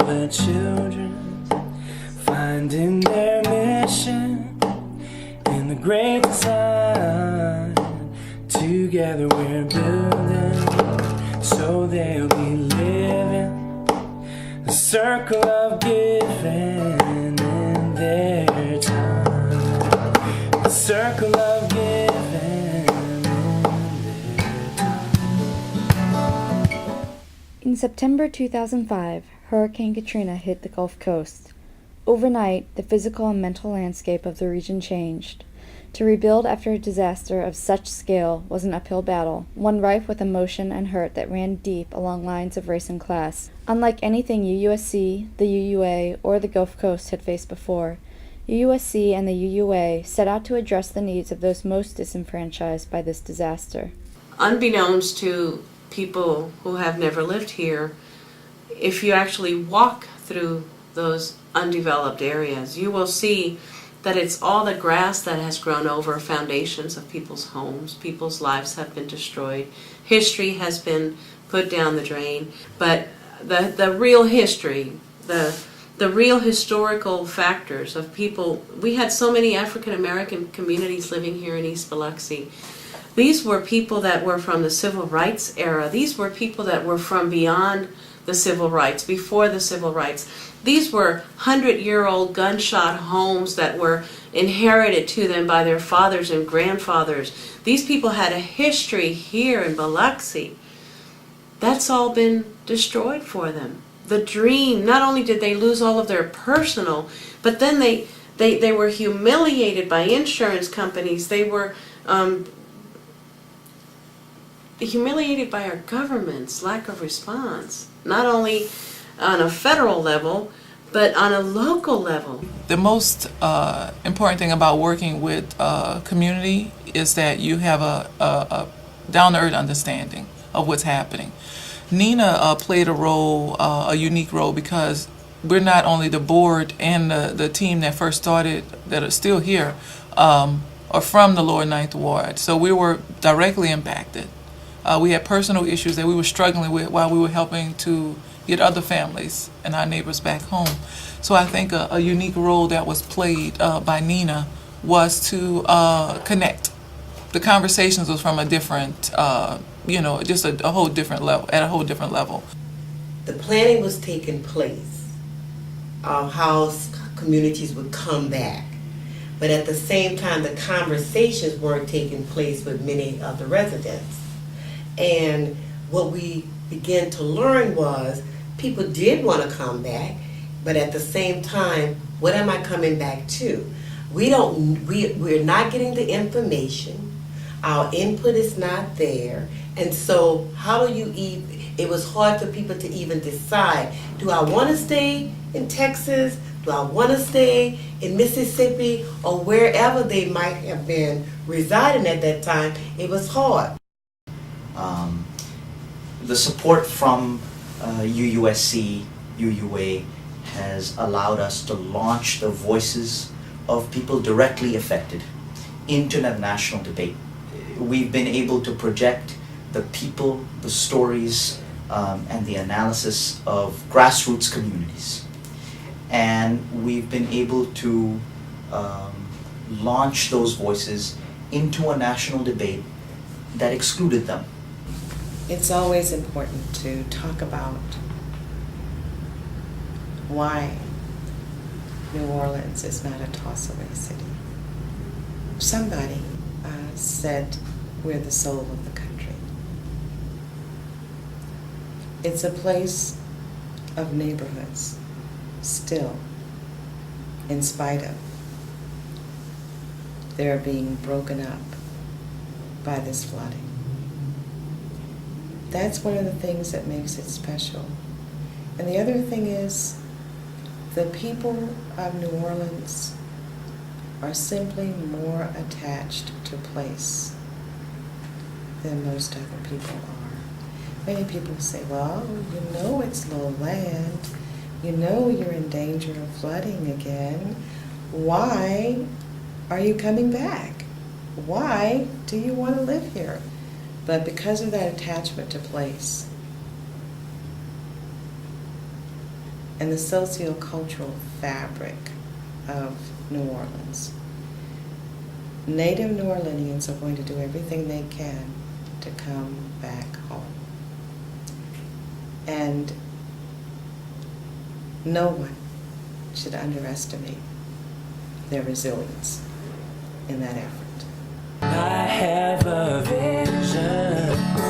the children finding their mission in the great design. Together we're building, so they'll be living the circle of giving in their time. The circle of giving in their time. In September 2005, Hurricane Katrina hit the Gulf Coast. Overnight, the physical and mental landscape of the region changed. To rebuild after a disaster of such scale was an uphill battle, one rife with emotion and hurt that ran deep along lines of race and class. Unlike anything UUSC, the UUA, or the Gulf Coast had faced before, UUSC and the UUA set out to address the needs of those most disenfranchised by this disaster. Unbeknownst to people who have never lived here, if you actually walk through those undeveloped areas, you will see that it's all the grass that has grown over foundations of people's homes. People's lives have been destroyed. History has been put down the drain. But the real history, the real historical factors of people, we had so many African American communities living here in East Biloxi. These were people that were from the civil rights era. These were people that were from beyond the civil rights, before the civil rights. These were 100-year-old gunshot homes that were inherited to them by their fathers and grandfathers. These people had a history here in Biloxi. That's all been destroyed for them. The dream, not only did they lose all of their personal, but then they were humiliated by insurance companies. They were humiliated by our government's lack of response, not only on a federal level, but on a local level. The most important thing about working with community is that you have a down-to-earth understanding of what's happening. Nina played a role, a unique role, because we're not only the board and the team that first started, that are still here, are from the lower Ninth Ward, so we were directly impacted. We had personal issues that we were struggling with while we were helping to get other families and our neighbors back home. So I think a unique role that was played by Nina was to connect. The conversations was from a different, just a whole different level, at a whole different level. The planning was taking place of how communities would come back. But at the same time, the conversations weren't taking place with many of the residents. And what we began to learn was people did want to come back, but at the same time, what am I coming back to? We're not getting the information. Our input is not there. And so how do you even, it was hard for people to even decide, do I want to stay in Texas? Do I want to stay in Mississippi? Or wherever they might have been residing at that time? It was hard. The support from UUSC, UUA has allowed us to launch the voices of people directly affected into the national debate. We've been able to project the people, the stories, and the analysis of grassroots communities. And we've been able to launch those voices into a national debate that excluded them. It's always important to talk about why New Orleans is not a toss-away city. Somebody said we're the soul of the country. It's a place of neighborhoods still, in spite of they're being broken up by this flooding. That's one of the things that makes it special. And the other thing is, the people of New Orleans are simply more attached to place than most other people are. Many people say, well, you know it's low land. You know you're in danger of flooding again. Why are you coming back? Why do you want to live here? But because of that attachment to place, and the sociocultural fabric of New Orleans. Native New Orleanians are going to do everything they can to come back home. And no one should underestimate their resilience in that effort. I have a vision